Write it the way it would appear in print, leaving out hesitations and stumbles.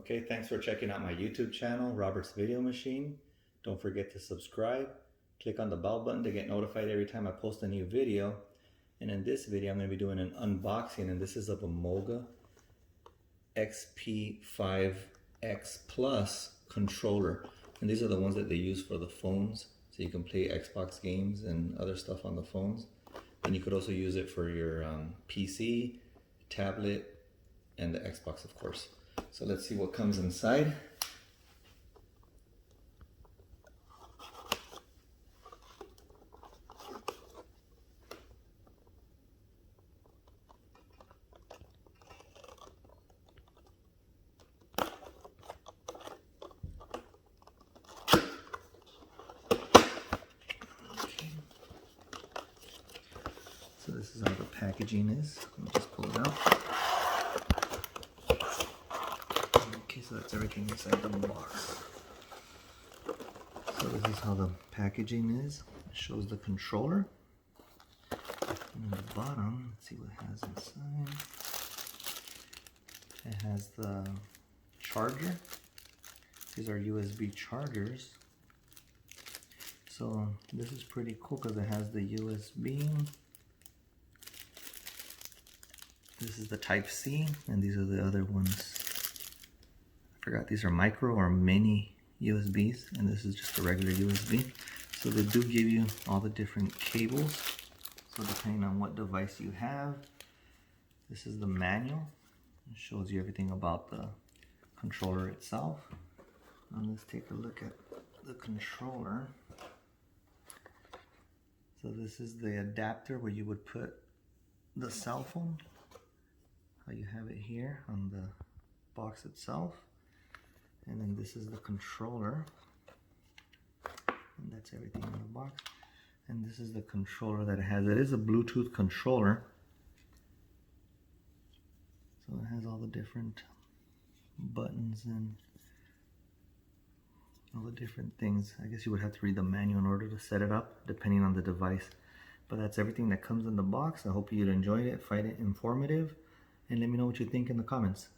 Okay, thanks for checking out my YouTube channel, Robert's Video Machine. Don't forget to subscribe. Click on the bell button to get notified every time I post a new video. And in this video, I'm going to be doing an unboxing, and this is of a MOGA XP5-X Plus controller. And these are the ones that they use for the phones, so you can play Xbox games and other stuff on the phones. And you could also use it for your PC, tablet, and the Xbox, of course. So let's see what comes inside. So this is how the packaging is. Let me just pull it out. Okay, so that's everything inside the box. So this is how the packaging is. It shows the controller. And on the bottom, let's see what it has inside. It has the charger. These are USB chargers. So this is pretty cool because it has the USB. This is the Type-C, and these are the other ones. I forgot, these are micro or mini USBs, and this is just a regular USB. So they do give you all the different cables. So depending on what device you have, this is the manual. It shows you everything about the controller itself. And let's take a look at the controller. So this is the adapter where you would put the cell phone. How you have it here on the box itself, and then this is the controller, and that's everything in the box. And this is the controller that it has. It is a Bluetooth controller, so it has all the different buttons and all the different things. I guess you would have to read the manual in order to set it up, depending on the device. But that's everything that comes in the box. I hope you'd enjoyed it, find it informative, and let me know what you think in the comments.